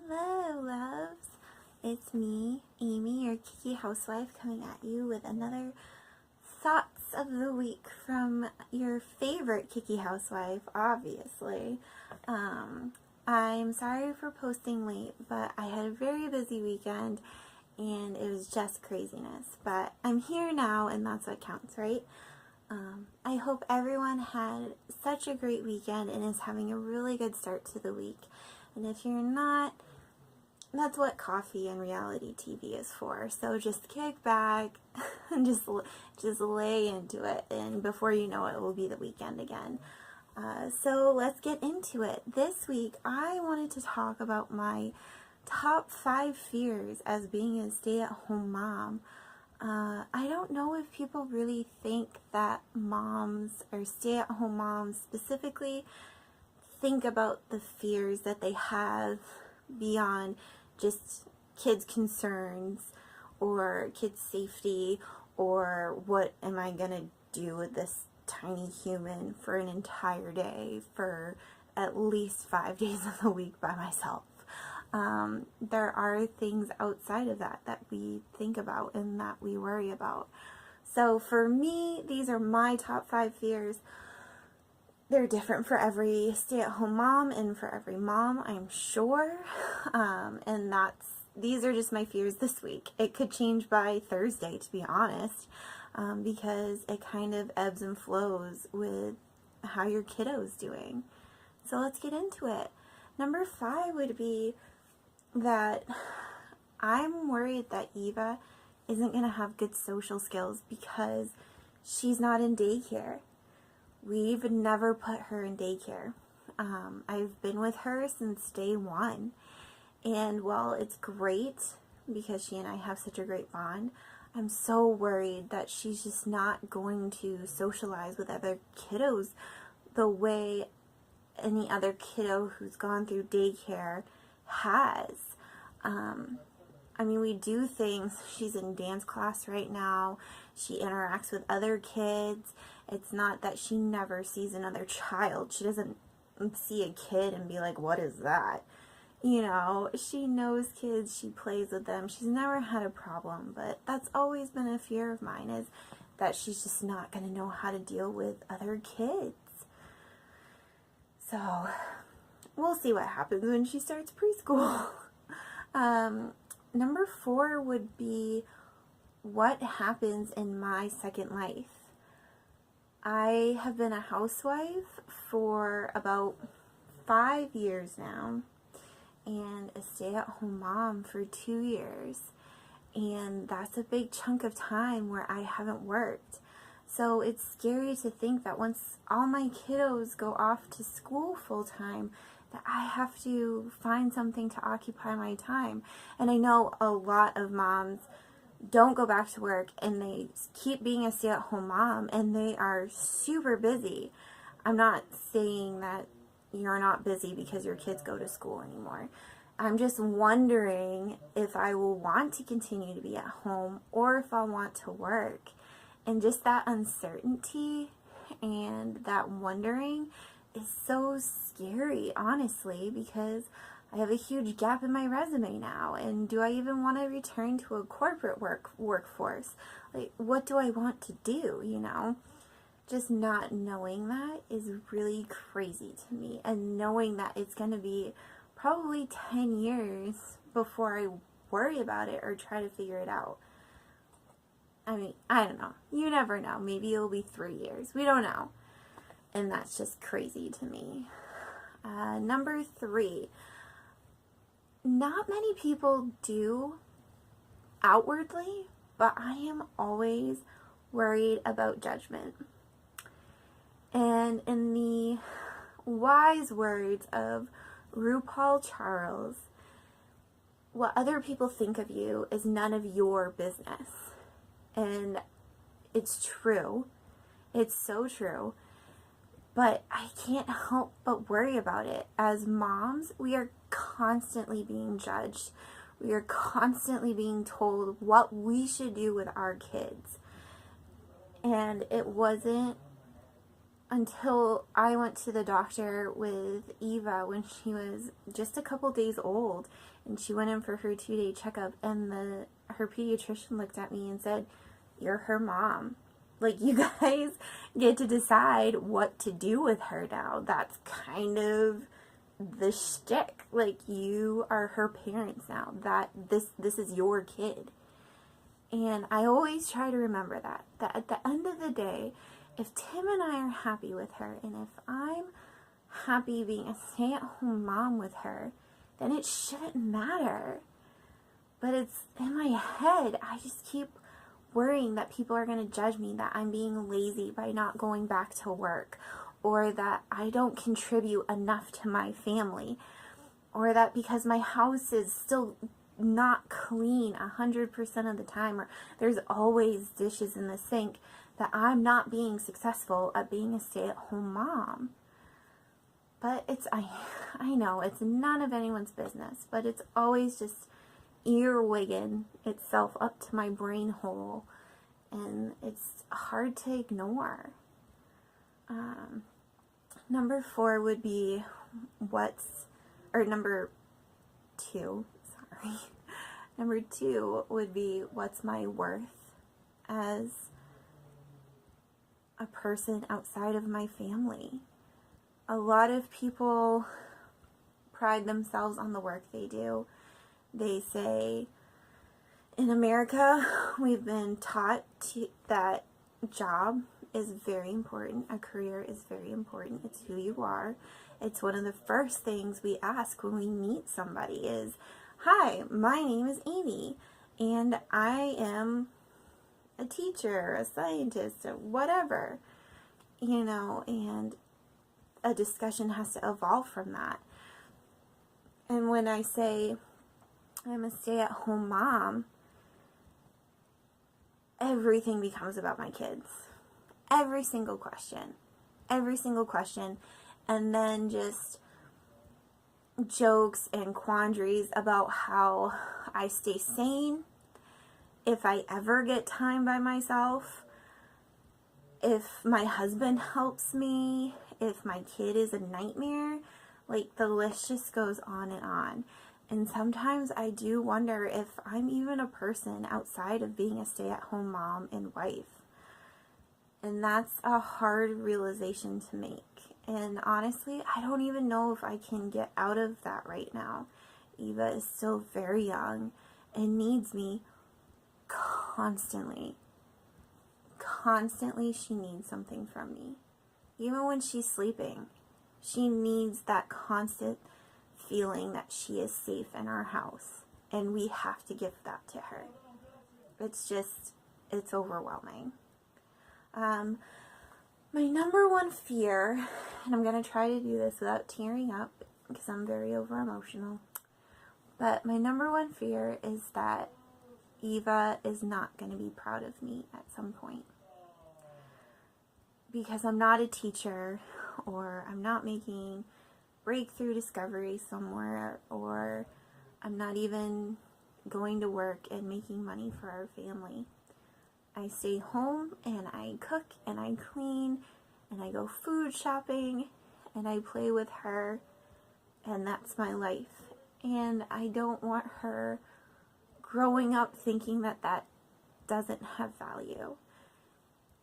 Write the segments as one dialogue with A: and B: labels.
A: Hello, loves. It's me, Amy, your Kiki housewife, coming at you with another thoughts of the week from your favorite Kiki housewife, obviously. I'm sorry for posting late, but I had a very busy weekend and it was just craziness. But I'm here now, and that's what counts, right? I hope everyone had such a great weekend and is having a really good start to the week. And if you're not, that's what coffee and reality TV is for. So just kick back and just lay into it, and before you know it, it will be the weekend again. So let's get into it. This week, I wanted to talk about my top 5 fears as being a stay-at-home mom. I don't know if people really think that moms or stay-at-home moms specifically think about the fears that they have beyond just kids' concerns or kids' safety, or what am I gonna do with this tiny human for an entire day for at least 5 days of the week by myself. There are things outside of that that we think about and that we worry about. So for me, these are my top 5 fears. They're different for every stay-at-home mom and for every mom, I'm sure. And these are just my fears this week. It could change by Thursday, to be honest, because it kind of ebbs and flows with how your kiddo's doing. So let's get into it. Number 5 would be that I'm worried that Eva isn't going to have good social skills because she's not in daycare. We've never put her in daycare. I've been with her since day one. And while it's great because she and I have such a great bond, I'm so worried that she's just not going to socialize with other kiddos the way any other kiddo who's gone through daycare has. I mean, we do things. She's in dance class right now. She interacts with other kids. It's not that she never sees another child. She doesn't see a kid and be like, what is that? You know, she knows kids. She plays with them. She's never had a problem, but that's always been a fear of mine, is that she's just not going to know how to deal with other kids. So we'll see what happens when she starts preschool. Number 4 would be what happens in my second life. I have been a housewife for about 5 years now and a stay-at-home mom for 2 years. And that's a big chunk of time where I haven't worked. So it's scary to think that once all my kiddos go off to school full-time, that I have to find something to occupy my time. And I know a lot of moms don't go back to work and they keep being a stay-at-home mom and they are super busy. I'm not saying that you're not busy because your kids go to school anymore. I'm just wondering if I will want to continue to be at home or if I'll want to work. And just that uncertainty and that wondering is so scary, honestly, because I have a huge gap in my resume now. And do I even want to return to a corporate workforce? Like, what do I want to do, you know? Just not knowing that is really crazy to me. And knowing that it's going to be probably 10 years before I worry about it or try to figure it out. I mean, I don't know. You never know. Maybe it'll be 3 years. We don't know. And that's just crazy to me. Number 3. Not many people do outwardly, but I am always worried about judgment. And in the wise words of RuPaul Charles, what other people think of you is none of your business. And it's true. It's so true. But I can't help but worry about it. As moms, we are constantly being judged. We are constantly being told what we should do with our kids. And it wasn't until I went to the doctor with Eva when she was just a couple days old, and she went in for her 2-day checkup, and her pediatrician looked at me and said, "You're her mom. Like, you guys get to decide what to do with her now. That's kind of the shtick. Like, you are her parents now. That this is your kid." And I always try to remember that at the end of the day, if Tim and I are happy with her, and if I'm happy being a stay-at-home mom with her, then it shouldn't matter. But it's in my head, I just keep worrying that people are going to judge me, that I'm being lazy by not going back to work, or that I don't contribute enough to my family, or that because my house is still not clean 100% of the time, or there's always dishes in the sink, that I'm not being successful at being a stay-at-home mom. But I know it's none of anyone's business, but it's always just earwigging itself up to my brain hole, and it's hard to ignore. Number 4 would be number 2, sorry. Number 2 would be, what's my worth as a person outside of my family? A lot of people pride themselves on the work they do. They say, in America, we've been taught that job is very important. A career is very important. It's who you are. It's one of the first things we ask when we meet somebody is, "Hi, my name is Amy, and I am a teacher, a scientist, or whatever." And a discussion has to evolve from that. And when I say I'm a stay-at-home mom, everything becomes about my kids. Every single question. And then just jokes and quandaries about how I stay sane, if I ever get time by myself, if my husband helps me, if my kid is a nightmare. Like, the list just goes on and on. And sometimes I do wonder if I'm even a person outside of being a stay-at-home mom and wife. And that's a hard realization to make. And honestly, I don't even know if I can get out of that right now. Eva is still very young and needs me constantly. Constantly, she needs something from me. Even when she's sleeping, she needs that constant feeling that she is safe in our house. And we have to give that to her. It's overwhelming. My number 1 fear, and I'm going to try to do this without tearing up because I'm very over emotional, but my number 1 fear is that Eva is not going to be proud of me at some point. Because I'm not a teacher, or I'm not making breakthrough discoveries somewhere, or I'm not even going to work and making money for our family. I stay home and I cook and I clean and I go food shopping and I play with her, and that's my life. And I don't want her growing up thinking that that doesn't have value.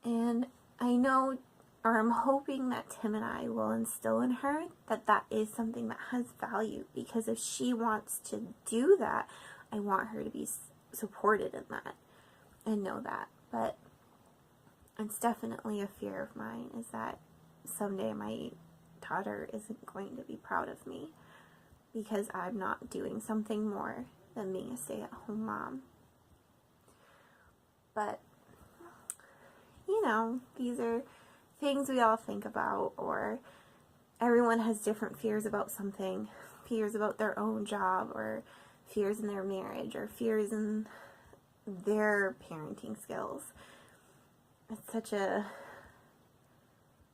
A: And I know, or I'm hoping that Tim and I will instill in her that that is something that has value, because if she wants to do that, I want her to be supported in that and know that. But it's definitely a fear of mine, is that someday my daughter isn't going to be proud of me because I'm not doing something more than being a stay-at-home mom. But these are things we all think about, or everyone has different fears about something. Fears about their own job, or fears in their marriage, or fears in their parenting skills. It's such a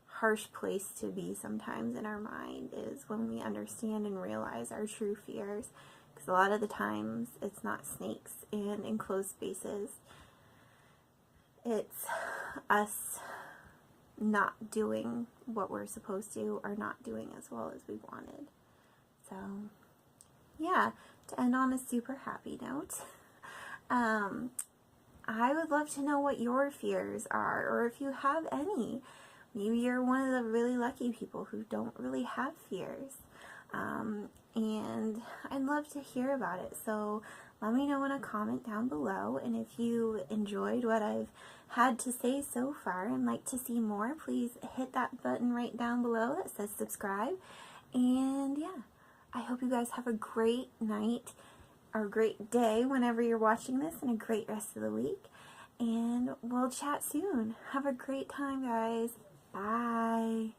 A: harsh place to be sometimes in our mind, is when we understand and realize our true fears. Because a lot of the times it's not snakes and enclosed spaces. It's us not doing what we're supposed to or not doing as well as we wanted. So, yeah, to end on a super happy note, I would love to know what your fears are, or if you have any. Maybe you're one of the really lucky people who don't really have fears. And I'd love to hear about it. So let me know in a comment down below. And if you enjoyed what I've had to say so far and like to see more, please hit that button right down below that says subscribe. And yeah, I hope you guys have a great night or a great day whenever you're watching this, and a great rest of the week. And we'll chat soon. Have a great time, guys. Bye.